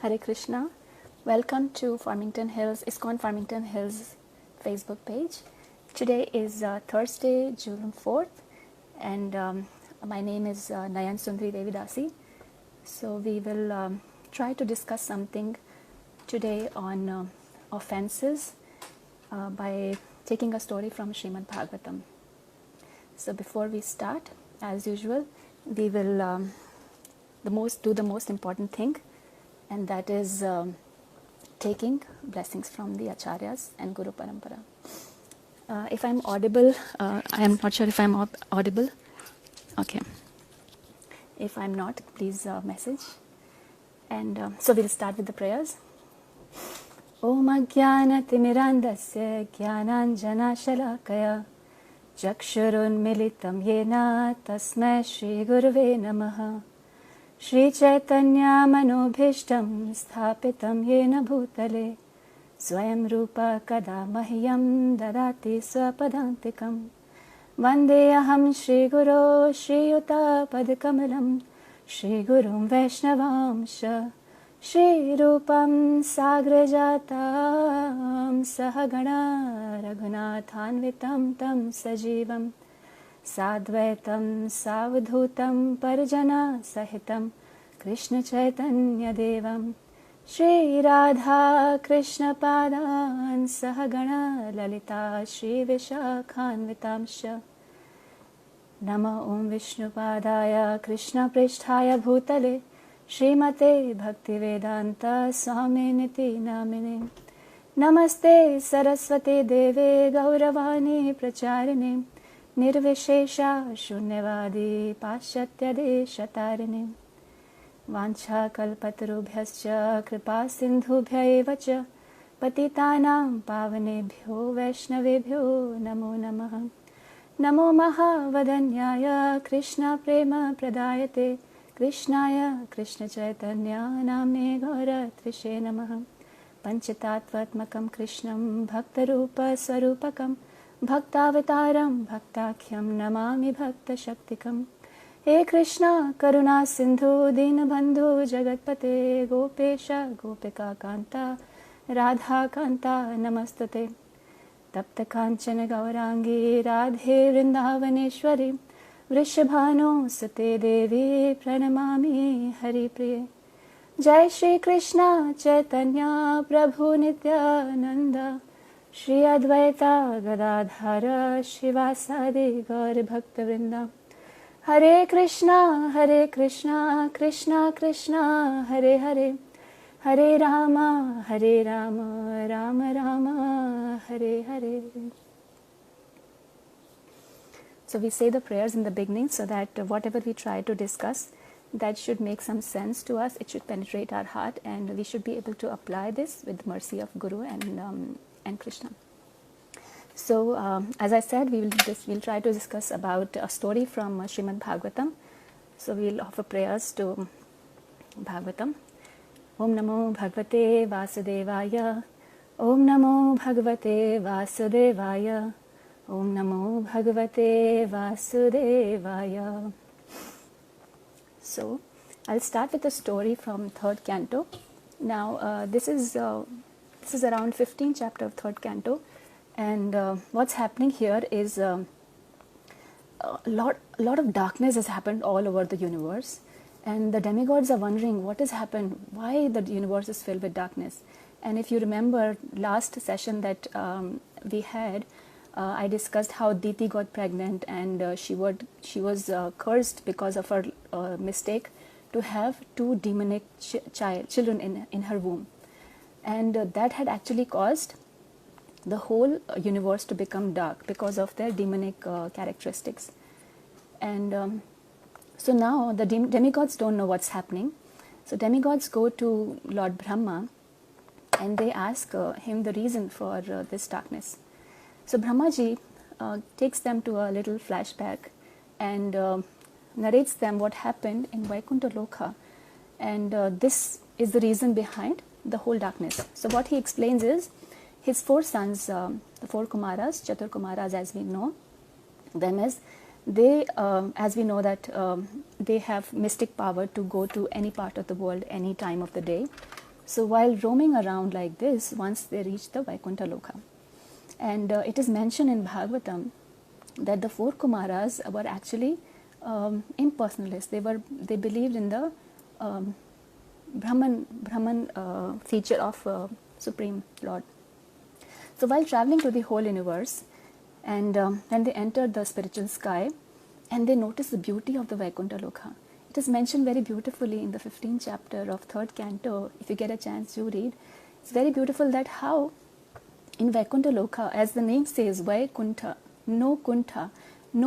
Hare Krishna. Welcome to Farmington Hills, ISKCON Farmington Hills Facebook page. Today is Thursday, June 4th, and my name is Nayanundari. So we will try to discuss something today on offenses by taking a story from Srimad Bhagavatam. So before we start, as usual, we will do the most important thing, and that is taking blessings from the Acharyas and Guru Parampara. If I'm audible, I am not sure if I'm audible. Okay. If I'm not, please message. And so we'll start with the prayers. Om Ajnana Timirandasya Jnananjana Shalakaya Chakshurun Militam Yena Tasmai Shri Gurave Namaha Shri Chaitanya Manobhishtam Sthapitam Yena Bhutale Swayam Rupa Kada Mahyam Dadati Swapadantikam Vandeyaham Shri Guru Shri Yuta Padkamalam Shri Gurum Vaishnavamsha Shri Rupam Sagrajatam Sahagana Raghunathanvitam Tam Sajivam Sadvaitam Savdhutam Parjana Sahitam Krishna Chaitanya Devam Shri Radha Krishna Padan Sahagana Lalita Shri Vishakhanvitamsha Nama Om Vishnu Padaya Krishna Pristhaya Bhutale Srimate Bhaktivedanta Swami Niti Namine Namaste Saraswati Deve Gauravani Pracharine Nirvishesha Shunyavadi Pashatya Deshatarine Vancha Kalpatarubhyascha Kripa Sindhubhya Evacha Patitanam Pavanebhyo Vaishnavebhyo Namo Namaha Namo Mahavadanyaya Krishna Prema Pradayate Krishnaya Krishna Chaitanya Namne Gaura Trishe Namaha Panchatattvatmakam Krishnam Bhaktarupa Swarupakam Bhaktavataram Bhaktakyam Namami Bhakta Shaktikam He Krishna Karuna Sindhu Dinabandhu Jagatpate Gopesha Gopika Kanta Radha Kanta Namastate Tapta Kanchana Gaurangi Radhe Vrindavaneshwari Vrishabhano Sate Devi Pranamami Hari Priye Jai Shri Krishna Chaitanya Prabhu Nityananda Shri Advaita Gadadhara Shivasadi Gaur Bhakta Vrinda Hare Krishna Krishna Krishna Hare Hare Hare Rama Rama Rama Hare Hare. So we say the prayers in the beginning so that whatever we try to discuss, that should make some sense to us. It should penetrate our heart, and we should be able to apply this with the mercy of Guru and Krishna. So as I said, we'll try to discuss about a story from Srimad Bhagavatam. So we'll offer prayers to Bhagavatam. Om Namo Bhagavate Vasudevaya. Om Namo Bhagavate Vasudevaya. Om Namo Bhagavate Vasudevaya. So I'll start with a story from 3rd canto. Now this is around 15th chapter of 3rd canto, and what's happening here is a lot of darkness has happened all over the universe, and the demigods are wondering what has happened, why the universe is filled with darkness. And if you remember last session that we had, I discussed how Diti got pregnant, and she was cursed because of her mistake to have 2 demonic children in her womb, and that had actually caused the whole universe to become dark because of their demonic characteristics. And so now the demigods don't know what's happening. So demigods go to Lord Brahma and they ask him the reason for this darkness. So Brahmaji takes them to a little flashback and narrates them what happened in Vaikuntha Loka, and this is the reason behind the whole darkness. So what he explains is his 4 sons, the 4 Kumaras, Chatur Kumaras as we know them as, they, as we know that they have mystic power to go to any part of the world, any time of the day, So while roaming around like this, once they reached the Vaikuntha Loka, and it is mentioned in Bhagavatam that the four Kumaras were actually impersonalists. They believed in the Brahman feature of Supreme Lord. So while traveling to the whole universe, and when they entered the spiritual sky, and they noticed the beauty of the Vaikuntha Loka. It is mentioned very beautifully in the 15th chapter of 3rd canto. If you get a chance to read, it's very beautiful that how in Vaikuntha Loka, as the name says, Vaikuntha, no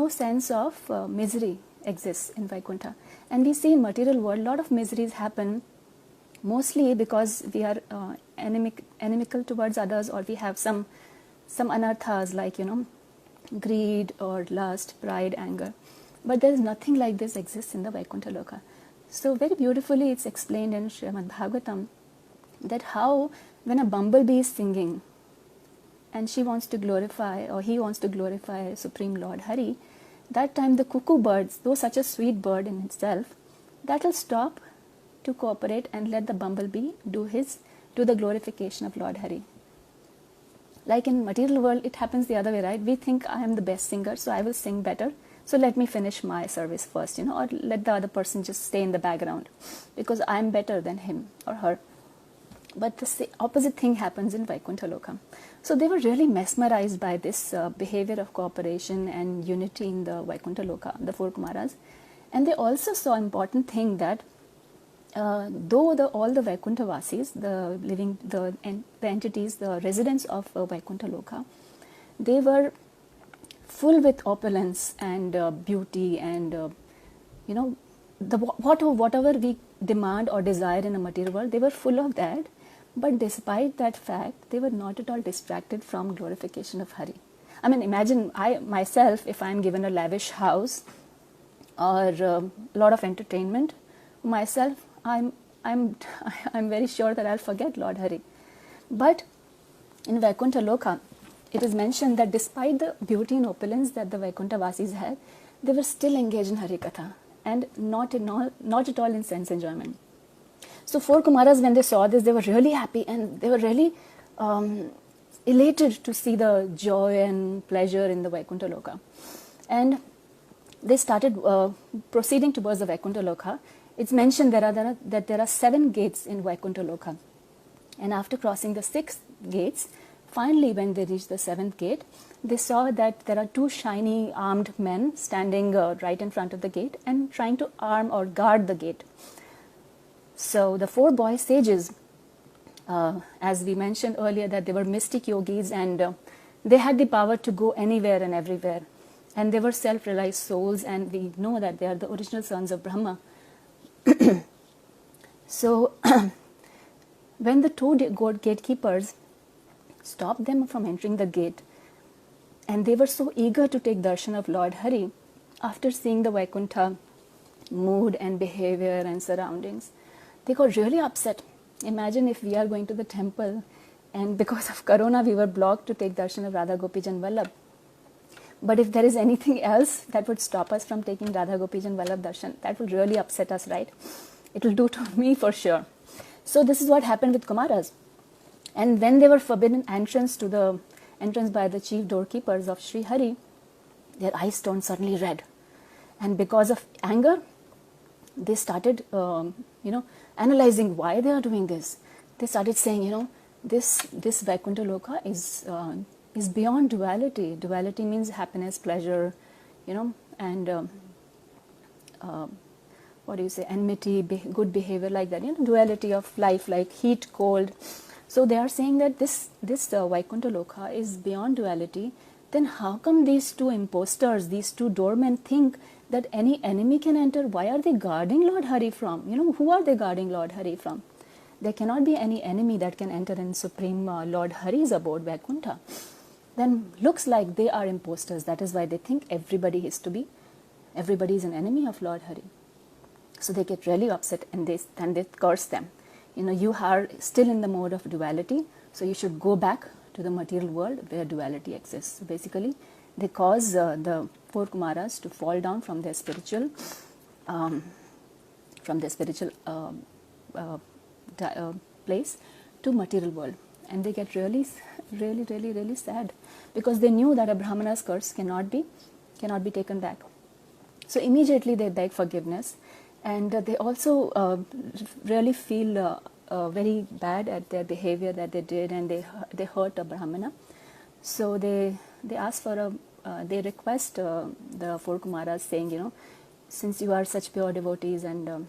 sense of misery exists in Vaikuntha. And we see in material world, a lot of miseries happen, mostly because we are inimical towards others, or we have some anarthas like, greed or lust, pride, anger. But there is nothing like this exists in the Vaikuntha Loka. So very beautifully it's explained in Srimad Bhagavatam that how when a bumblebee is singing and she wants to glorify, or he wants to glorify Supreme Lord Hari, that time the cuckoo birds, though such a sweet bird in itself, that will stop to cooperate and let the bumblebee do the glorification of Lord Hari. Like in material world, it happens the other way, right? We think I am the best singer, so I will sing better. So let me finish my service first, or let the other person just stay in the background because I am better than him or her. But the opposite thing happens in Vaikuntha Loka. So they were really mesmerized by this behavior of cooperation and unity in the Vaikuntha Loka, the four Kumaras. And they also saw important thing that though all the Vaikuntha Vasis, the entities, the residents of Vaikuntha Loka, they were full with opulence and beauty and whatever we demand or desire in a material world, they were full of that. But despite that fact, they were not at all distracted from glorification of Hari. I mean, imagine myself, if I am given a lavish house or a lot of entertainment, myself, I'm very sure that I'll forget Lord Hari. But in Vaikuntha Loka, it is mentioned that despite the beauty and opulence that the Vaikuntha Vasis had, they were still engaged in Hari Katha and not at all in sense enjoyment. So four Kumaras, when they saw this, they were really happy and they were really elated to see the joy and pleasure in the Vaikuntha Loka. And they started proceeding towards the Vaikuntha Loka. It's mentioned that there are 7 gates in Vaikuntha Loka. And after crossing the 6 gates, finally when they reached the 7th gate, they saw that there are 2 shiny armed men standing right in front of the gate and trying to arm or guard the gate. So the 4 boy sages, as we mentioned earlier, that they were mystic yogis and they had the power to go anywhere and everywhere. And they were self-realized souls, and we know that they are the original sons of Brahma. So when the 2 gatekeepers stopped them from entering the gate, and they were so eager to take darshan of Lord Hari after seeing the Vaikuntha mood and behavior and surroundings, they got really upset. Imagine if we are going to the temple and because of Corona we were blocked to take darshan of Radha Gopijan Vallabh. But if there is anything else that would stop us from taking Radha Gopijan Vallabh darshan, that will really upset us, right? It will do to me for sure. So this is what happened with Kumaras. And when they were forbidden entrance by the chief doorkeepers of Sri Hari, their eyes turned suddenly red. And because of anger, they started, analyzing why they are doing this. They started saying, this Vaikuntha Loka is beyond duality. Duality means happiness, pleasure, and enmity, good behavior, like that. Duality of life, like heat, cold. So they are saying that this Vaikuntha Loka is beyond duality. Then how come these 2 imposters, these 2 doormen think that any enemy can enter? Why are they guarding Lord Hari from? Who are they guarding Lord Hari from? There cannot be any enemy that can enter in Supreme Lord Hari's abode, Vaikuntha. Then looks like they are imposters. That is why they think everybody is an enemy of Lord Hari. So they get really upset and they curse them. You are still in the mode of duality, so you should go back to the material world where duality exists. So basically, they cause the 4 Kumaras to fall down from their spiritual place to material world, and they get really, really, really, really sad, because they knew that a Brahmana's curse cannot be taken back. So immediately they beg forgiveness, and they also really feel very bad at their behavior that they did, and they hurt a Brahmana. So they ask for they request the four Kumaras, saying, since you are such pure devotees, and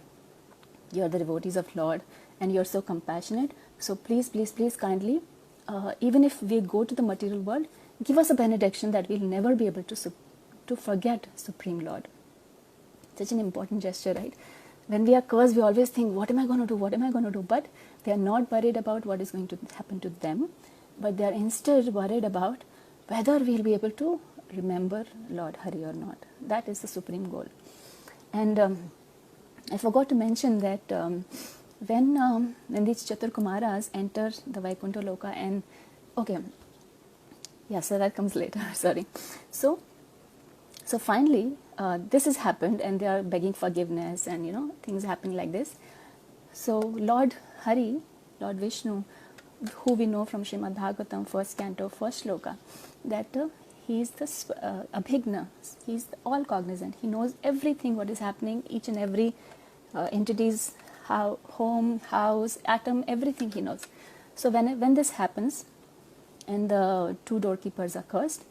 you are the devotees of Lord, and you are so compassionate, so please, please, please, kindly, even if we go to the material world, give us a benediction that we'll never be able to forget Supreme Lord. Such an important gesture, right? When we are cursed, we always think, what am I going to do? What am I going to do? But they are not worried about what is going to happen to them, but they are instead worried about whether we'll be able to remember Lord Hari or not. That is the supreme goal. And I forgot to mention that when these Chatur Kumaras enter the Vaikuntha Loka, and so that comes later. Sorry. So finally, this has happened, and they are begging forgiveness, and things happen like this. So Lord Hari, Lord Vishnu, who we know from Srimad Bhagavatam, first canto, first shloka, that he is the Abhigna, he is all cognizant. He knows everything what is happening, each and every entity's home, house, atom, everything he knows. So when this happens, and the two doorkeepers are cursed,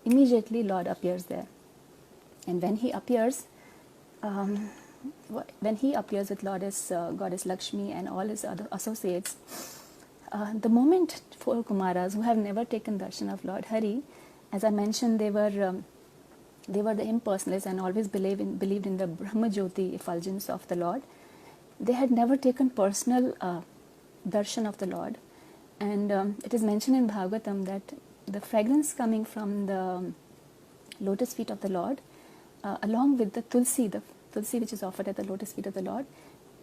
immediately Lord appears there. And when he appears with Goddess Lakshmi and all his other associates, the moment four Kumaras who have never taken darshan of Lord Hari, as I mentioned, they were the impersonalists and always believed in the Brahma Jyoti effulgence of the Lord. They had never taken personal darshan of the Lord, and it is mentioned in Bhagavatam that the fragrance coming from the lotus feet of the Lord, along with the tulsi which is offered at the lotus feet of the Lord,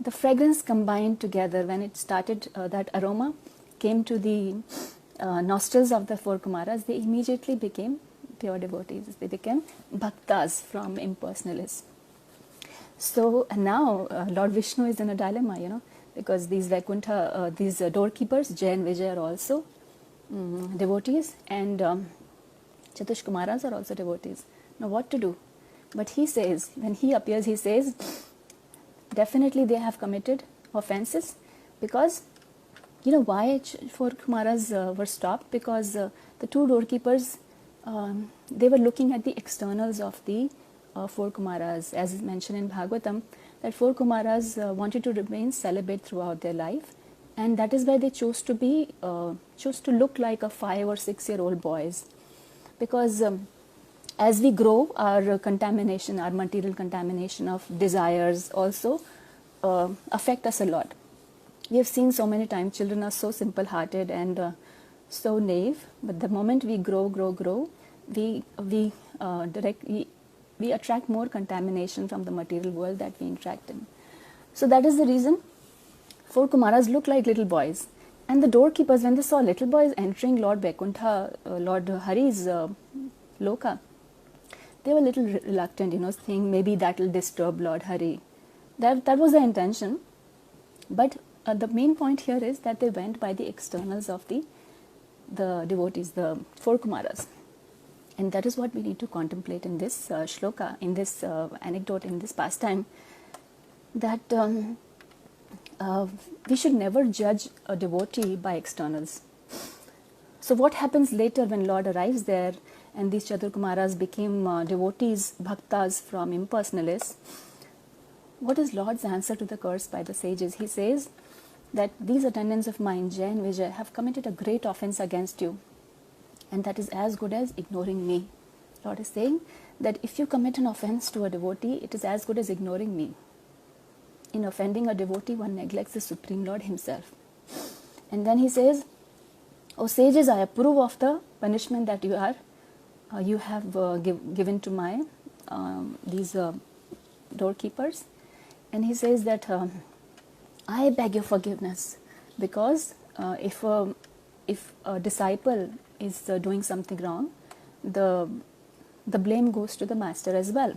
the fragrance combined together, when it started, that aroma came to the nostrils of the four Kumaras, they immediately became pure devotees. They became bhaktas from impersonalists. So now Lord Vishnu is in a dilemma, because these Vaikuntha, these doorkeepers, Jay and Vijay, are also devotees, and Chatush Kumaras are also devotees. Now what to do? But he says, when he appears, he says, definitely they have committed offenses, because why four Kumaras were stopped? Because the two doorkeepers, they were looking at the externals of the four Kumaras, as is mentioned in Bhagavatam, that four Kumaras wanted to remain celibate throughout their life, and that is why they chose to look like a 5 or 6 year old boys, because as we grow, our contamination, our material contamination of desires also affect us a lot. We have seen so many times children are so simple-hearted and so naive, but the moment we grow, we attract more contamination from the material world that we interact in. So that is the reason four Kumaras look like little boys. And the doorkeepers, when they saw little boys entering Lord Vaikuntha, Lord Hari's Loka, they were a little reluctant, saying maybe that will disturb Lord Hari. That was the intention. But the main point here is that they went by the externals of the devotees, the four Kumaras. And that is what we need to contemplate in this shloka, in this anecdote, in this pastime, that we should never judge a devotee by externals. So what happens later when Lord arrives there and these Chatur Kumaras became devotees, bhaktas from impersonalists? What is Lord's answer to the curse by the sages? He says that these attendants of mine, Jay and Vijay, have committed a great offense against you, and that is as good as ignoring me. Lord is saying that if you commit an offense to a devotee, it is as good as ignoring me. In offending a devotee, one neglects the Supreme Lord himself. And then he says, O sages, I approve of the punishment that you have given to my these doorkeepers. And he says that I beg your forgiveness, because if a disciple is doing something wrong, the blame goes to the master as well,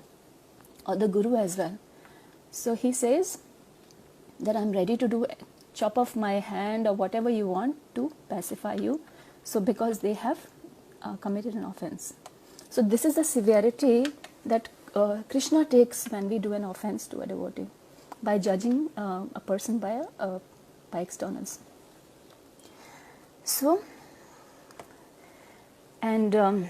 or the guru as well. So he says that I'm ready to do chop off my hand or whatever you want to pacify you. So because they have committed an offense. So this is the severity that Krishna takes when we do an offense to a devotee, by judging a person by externals. So, and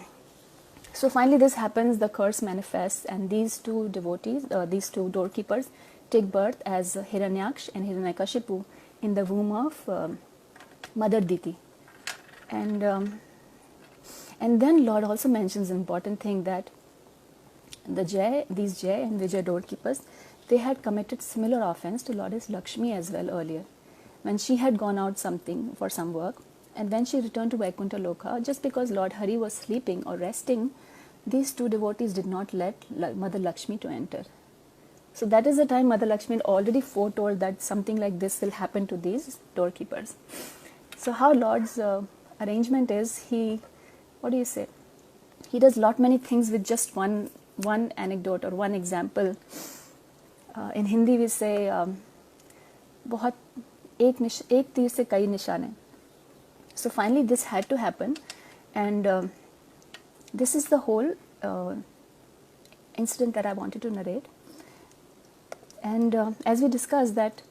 so finally this happens, the curse manifests, and these two devotees, these two doorkeepers, take birth as Hiranyaksh and Hiranyakashipu in the womb of Mother Diti. And then Lord also mentions an important thing, that these Jai and Vijay doorkeepers, they had committed similar offense to Goddess Lakshmi as well earlier, when she had gone out for some work, and when she returned to Vaikuntha Loka, just because Lord Hari was sleeping or resting, these two devotees did not let Mother Lakshmi to enter. So that is the time Mother Lakshmi had already foretold that something like this will happen to these doorkeepers. So how Lord's arrangement is, he does many things with just one anecdote or one example. In Hindi we say बहुत एक तीर से कई निशाने. So finally this had to happen, and this is the whole incident that I wanted to narrate. And as we discussed that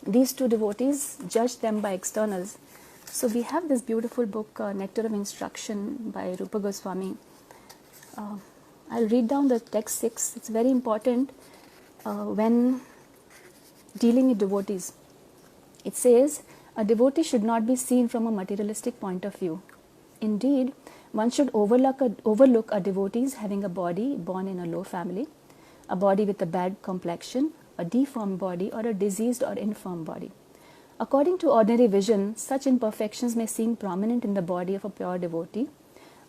these two devotees judged them by externals. So we have this beautiful book, Nectar of Instruction by Rupa Goswami. I'll read down the text 6. It's very important when dealing with devotees. It says, a devotee should not be seen from a materialistic point of view. Indeed, one should overlook a devotee having a body born in a low family, a body with a bad complexion, a deformed body, or a diseased or infirm body. According to ordinary vision, such imperfections may seem prominent in the body of a pure devotee,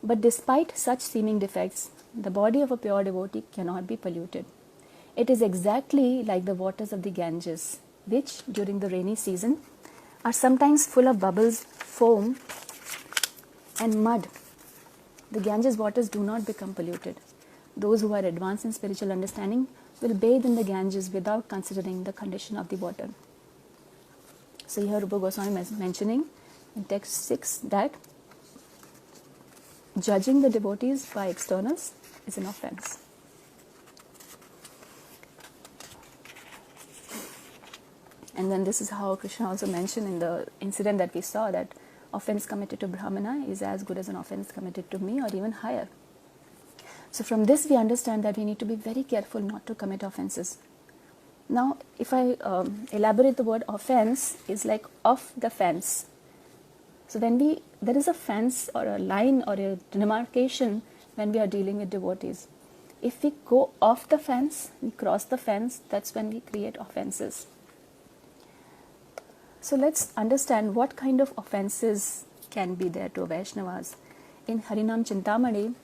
but despite such seeming defects, the body of a pure devotee cannot be polluted. It is exactly like the waters of the Ganges, which during the rainy season are sometimes full of bubbles, foam, and mud. The Ganges waters do not become polluted. Those who are advanced in spiritual understanding will bathe in the Ganges without considering the condition of the water. So here Rupa Goswami is mentioning in text 6 that judging the devotees by externals is an offense. And then this is how Krishna also mentioned in the incident that we saw, that offense committed to Brahmana is as good as an offense committed to me, or even higher. So from this we understand that we need to be very careful not to commit offenses. Now, if I elaborate the word offense, is like off the fence. So when there is a fence or a line or a demarcation when we are dealing with devotees. If we go off the fence, we cross the fence, that's when we create offenses. So let's understand what kind of offenses can be there to Vaishnavas. In Harinam Chintamani,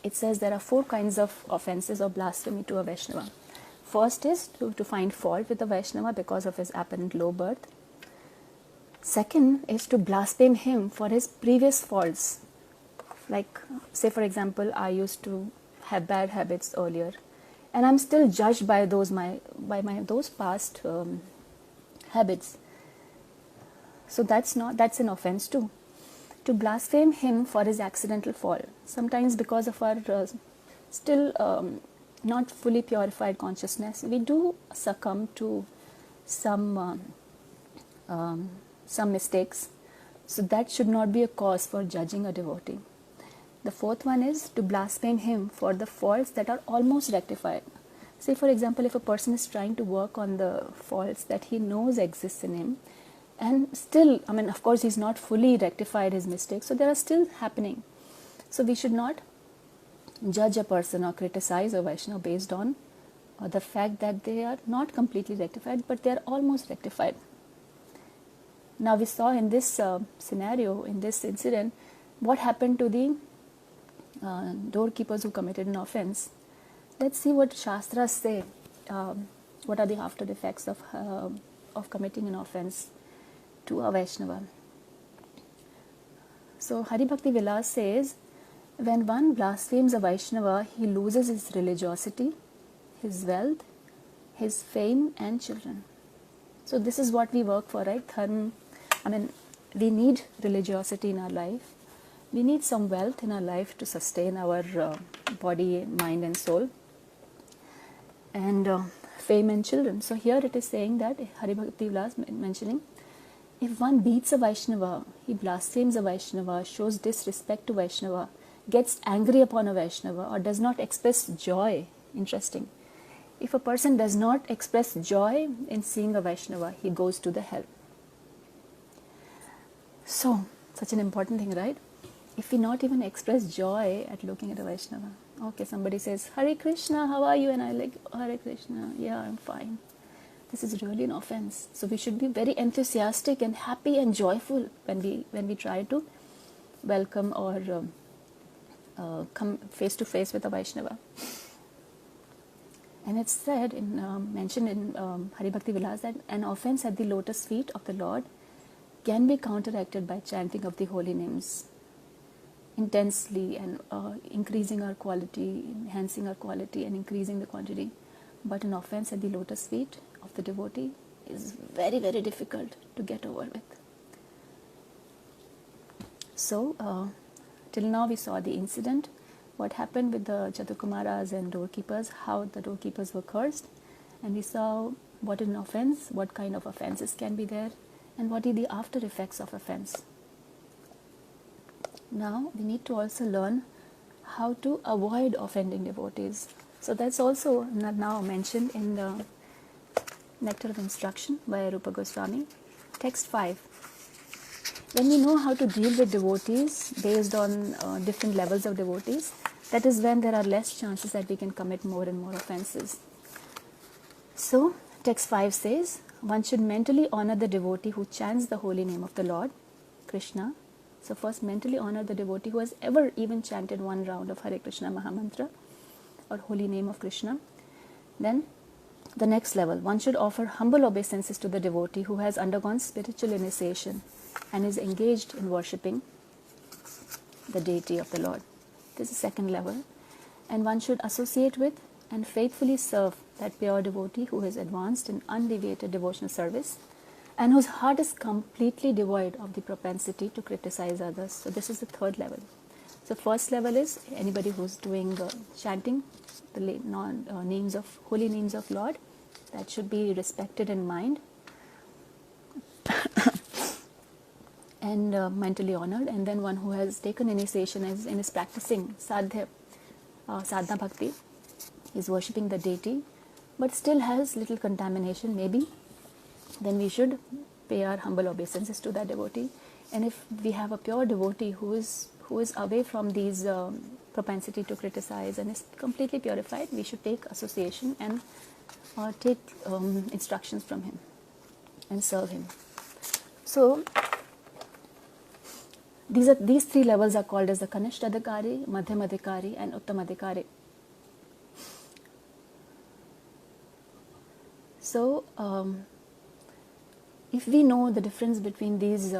it says there are 4 kinds of offenses or blasphemy to a Vaishnava. First is to find fault with a Vaishnava because of his apparent low birth. Second is to blaspheme him for his previous faults. Like, say for example, I used to have bad habits earlier, and I'm still judged by those past habits. So that's an offense too. To blaspheme him for his accidental fall, sometimes because of our still not fully purified consciousness, we do succumb to some mistakes. So that should not be a cause for judging a devotee. The fourth one is to blaspheme him for the faults that are almost rectified. Say for example, if a person is trying to work on the faults that he knows exists in him, and still, of course he's not fully rectified his mistakes, so they are still happening. So we should not judge a person or criticize a Vaishnava based on the fact that they are not completely rectified, but they are almost rectified. Now we saw in this scenario, in this incident, what happened to the doorkeepers who committed an offense. Let's see what Shastras say. What are the after effects of committing an offense to a Vaishnava? So Hari Bhakti Vilas says, when one blasphemes a Vaishnava, he loses his religiosity, his wealth, his fame and children. So this is what we work for, right? We need religiosity in our life. We need some wealth in our life to sustain our body, mind and soul. And fame and children. So here it is saying that Hari Bhakti Vilas mentioning, if one beats a Vaishnava, he blasphemes a Vaishnava, shows disrespect to Vaishnava, gets angry upon a Vaishnava, or does not express joy. Interesting. If a person does not express joy in seeing a Vaishnava, he goes to the hell. So, such an important thing, right? If we not even express joy at looking at a Vaishnava. Okay, somebody says, Hare Krishna, how are you? And I like, Hare Krishna, yeah, I'm fine. This is really an offense. So we should be very enthusiastic and happy and joyful when we try to welcome or come face to face with a Vaishnava. And it's said, mentioned in Hari Bhakti Vilas, that an offense at the lotus feet of the Lord can be counteracted by chanting of the holy names intensely and increasing our quality, enhancing our quality and increasing the quantity. But an offense at the lotus feet of the devotee is very, very difficult to get over with. So, till now we saw the incident, what happened with the Chatukumaras and doorkeepers, how the doorkeepers were cursed, and we saw what is an offense, what kind of offenses can be there, and what are the after effects of offense. Now we need to also learn how to avoid offending devotees. So that's also now mentioned in the Nectar of Instruction by Rupa Goswami, text 5. When we know how to deal with devotees based on different levels of devotees, that is when there are less chances that we can commit more and more offenses. So, text 5 says, one should mentally honor the devotee who chants the holy name of the Lord, Krishna. So first mentally honor the devotee who has ever even chanted one round of Hare Krishna Mahamantra or holy name of Krishna. Then the next level, one should offer humble obeisances to the devotee who has undergone spiritual initiation and is engaged in worshipping the deity of the Lord. This is second level. And one should associate with and faithfully serve that pure devotee who is advanced in undeviated devotional service and whose heart is completely devoid of the propensity to criticize others. So this is the third level. So first level is anybody who's doing chanting the holy names of Lord, that should be respected in mind and mentally honored. And then one who has taken initiation and is practicing sadhana bhakti, is worshipping the deity, but still has little contamination maybe, then we should pay our humble obeisances to that devotee. And if we have a pure devotee who is away from these propensity to criticize and is completely purified, we should take association and take instructions from him and serve him. So these three levels are called as the Kanishta Adhikari, Madhyam Adhikari and Uttam Adhikari. So if we know the difference between these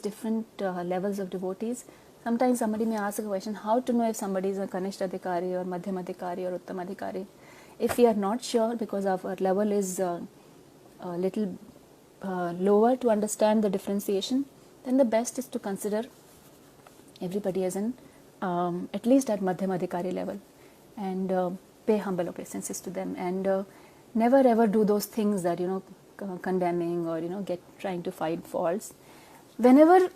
different levels of devotees, sometimes somebody may ask a question, how to know if somebody is a Kanishta Adhikari or Madhyam Adhikari or Uttam Adhikari? If we are not sure because our level is a little lower to understand the differentiation, then the best is to consider everybody as at least at Madhyam Adhikari level and pay humble obeisances to them and never ever do those things that, condemning or, trying to find faults. Whenever,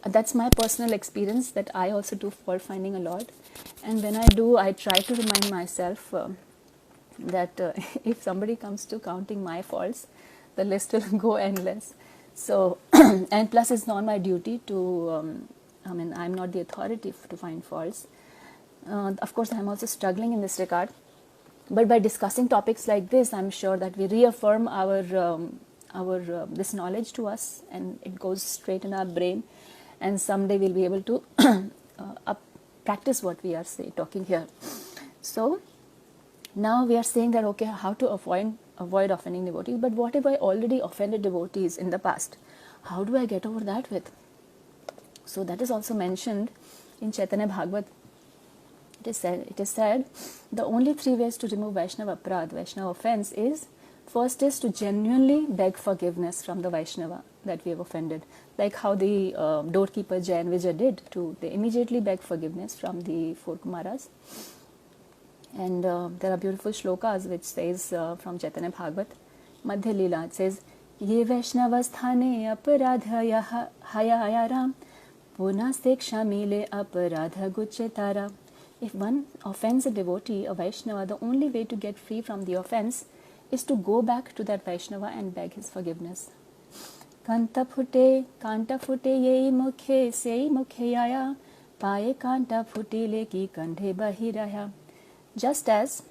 that's my personal experience that I also do fault finding a lot. And when I do, I try to remind myself that if somebody comes to counting my faults, the list will go endless. So, and plus it's not my duty to, I'm not the authority to find faults. Of course, I'm also struggling in this regard. But by discussing topics like this, I'm sure that we reaffirm our this knowledge to us, and it goes straight in our brain, and someday we'll be able to practice what we are talking here. So now we are saying that, okay, how to avoid offending devotees, but what if I already offended devotees in the past? How do I get over that with? So that is also mentioned in Chaitanya Bhagavat. It is said, the only three ways to remove Vaishnava Aparadh, Vaishnava offense, is First is to genuinely beg forgiveness from the Vaishnava that we have offended, like how the doorkeeper Jay and Vijay did. They immediately beg forgiveness from the four Kumaras. And there are beautiful shlokas which says from Chaitanya Bhagavat, Madhya Leela, it says, Ye Vaishnavasthane aparadhaya hayayaram punaste kshamile aparadha guchetara. If one offends a devotee, a Vaishnava, the only way to get free from the offense is to go back to that Vaishnava and beg his forgiveness. Kanta phute yei mukhe sei mukheyaya paye kanta phutile ki kandhe bahiraya. Just as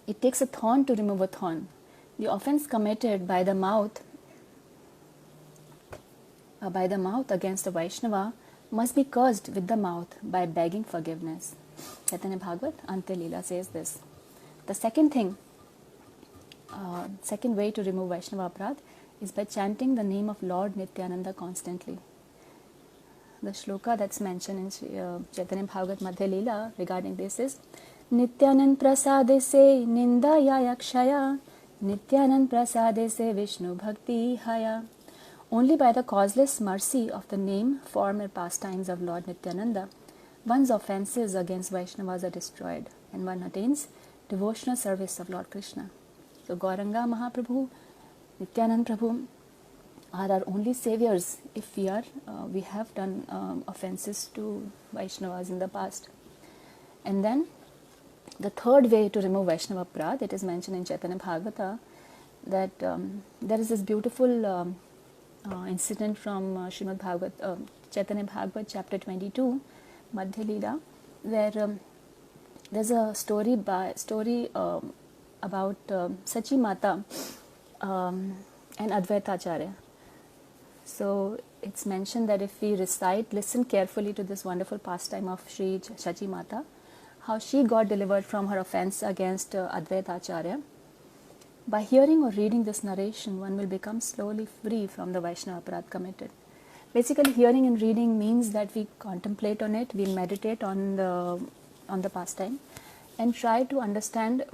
it takes a thorn to remove a thorn, the offense committed by the mouth against a Vaishnava must be cursed with the mouth by begging forgiveness. Chaitanya Bhagavat, Ante Leela says this. The second way to remove Vaishnava aparadh is by chanting the name of Lord Nityananda constantly. The shloka that's mentioned in Chaitanya Bhagavat Madhya Leela regarding this is Nityanand prasade se ninda yakshaya, Nityanand prasade se Vishnu bhakti haya. Only by the causeless mercy of the name, form and pastimes of Lord Nityananda, one's offences against Vaishnavas are destroyed and one attains devotional service of Lord Krishna. So Gauranga Mahaprabhu, Nityanand Prabhu are our only saviors if we have done offences to Vaishnavas in the past. And then the third way to remove Vaishnava aparadh, it is mentioned in Chaitanya Bhagavata that there is this beautiful incident from Srimad Bhagavat, Chaitanya Bhagavat chapter 22, Madhya Leela, where there's a story about Sachi Mata and Advaita Acharya. So it's mentioned that if we listen carefully to this wonderful pastime of Sri Sachi Mata, how she got delivered from her offense against Advaita Acharya. By hearing or reading this narration, one will become slowly free from the Vaishnava aparadh committed. Basically, hearing and reading means that we contemplate on it, we meditate on the pastime, and try to understand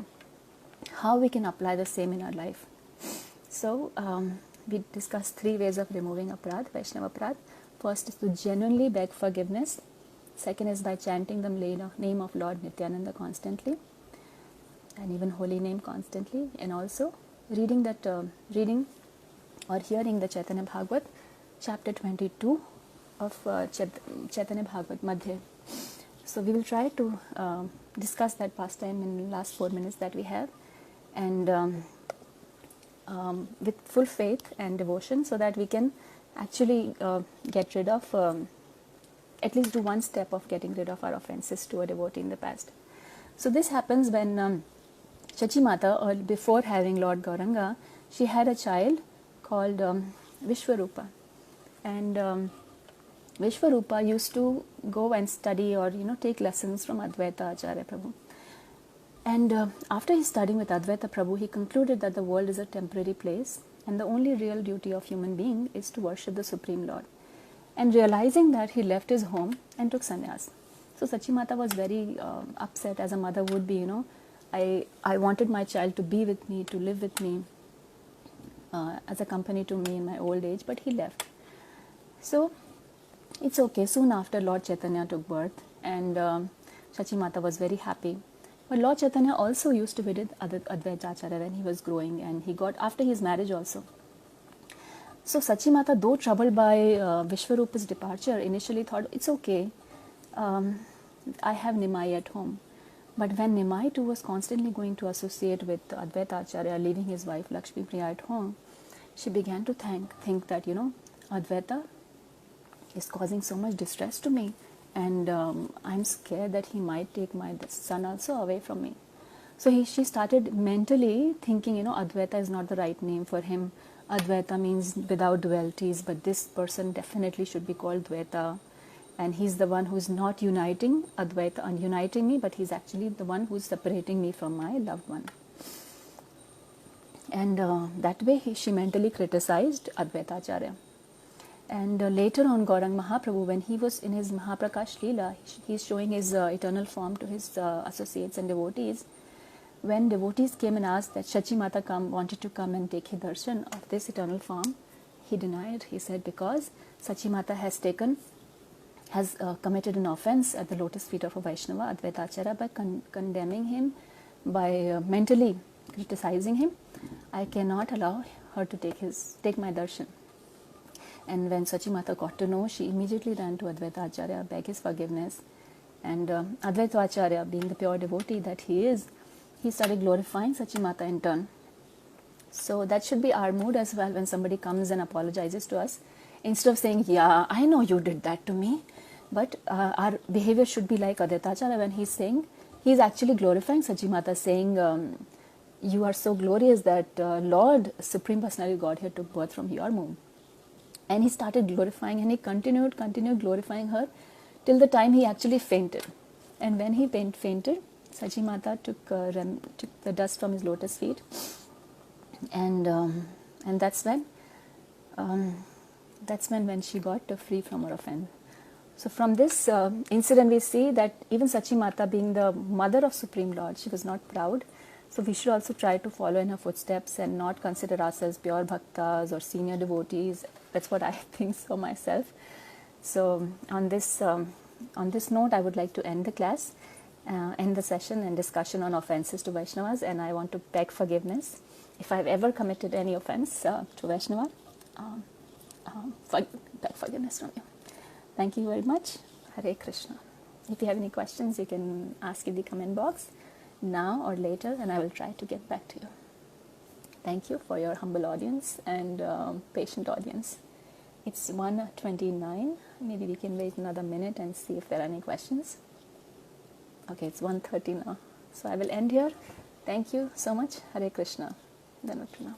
how we can apply the same in our life. So, we discussed 3 ways of removing aparadh, Vaishnava aparadh. First is to genuinely beg forgiveness. Second is by chanting the name of Lord Nityananda constantly, and even holy name constantly, and also reading or hearing the Chaitanya Bhagavat, chapter 22 of Chaitanya Bhagavat Madhya. So we will try to discuss that pastime in the last 4 minutes that we have, and with full faith and devotion, so that we can actually get rid of, at least do one step of getting rid of our offenses to a devotee in the past. So this happens when Sachi Mata, or before having Lord Gauranga, she had a child called Vishwarupa, and Vishwarupa used to go and study or take lessons from Advaita Acharya Prabhu. And after his studying with Advaita Prabhu, he concluded that the world is a temporary place and the only real duty of human being is to worship the Supreme Lord. And realizing that, he left his home and took sannyas. So Sachi Mata was very upset, as a mother would be. I wanted my child to be with me, to live with me, as a company to me in my old age, but he left. So it's okay. Soon after, Lord Chaitanya took birth, and Sachi Mata was very happy. But Lord Chaitanya also used to visit Advaita Acharya when he was growing, and he got after his marriage also. So Sachi Mata, though troubled by Vishwarupa's departure, initially thought, it's okay, I have Nimai at home. But when Nimai too was constantly going to associate with Advaita Acharya, leaving his wife Lakshmi Priya at home, she began to think that, Advaita is causing so much distress to me, and I'm scared that he might take my son also away from me. So she started mentally thinking, Advaita is not the right name for him. Advaita means without dualities, but this person definitely should be called Dvaita. And he's the one who's not uniting Advaita and uniting me, but he's actually the one who's separating me from my loved one. And that way she mentally criticized Advaita Acharya. And later on, Gaurang Mahaprabhu, when he was in his Mahaprakash Leela, he's showing his eternal form to his associates and devotees. when devotees came and asked that Shachi Mata wanted to come and take his darshan of this eternal form, he denied. He said because Shachi Mata has committed an offense at the lotus feet of a Vaishnava, Advaita Acharya, by condemning him, by mentally criticizing him. I cannot allow her to take my darshan. And when Shachi Mata got to know, she immediately ran to Advaita Acharya, begged his forgiveness. And Advaita Acharya, being the pure devotee that he is, he started glorifying Shachi Mata in turn. So that should be our mood as well when somebody comes and apologizes to us. Instead of saying, yeah, I know you did that to me. But our behavior should be like Advaita Acharya when he's saying, he's actually glorifying Shachi Mata, saying, you are so glorious that Lord, Supreme Personality of Godhead took birth from your womb. And he started glorifying, and he continued glorifying her till the time he actually fainted. And when he fainted, Shachi Mata took the dust from his lotus feet, and that's when she got free from her offense. So from this incident, we see that even Shachi Mata, being the mother of Supreme Lord, she was not proud. So we should also try to follow in her footsteps and not consider ourselves pure bhaktas or senior devotees. That's what I think so myself. So on this note, I would like to end the class, end the session and discussion on offenses to Vaishnavas, and I want to beg forgiveness if I've ever committed any offense to Vaishnava. Beg forgiveness from you. Thank you very much. Hare Krishna. If you have any questions, you can ask in the comment box now or later, and I will try to get back to you. Thank you for your humble audience and patient audience. It's 1:29. Maybe we can wait another minute and see if there are any questions. Okay, it's 1:30 now. So I will end here. Thank you so much. Hare Krishna. Dhanvat Pranam.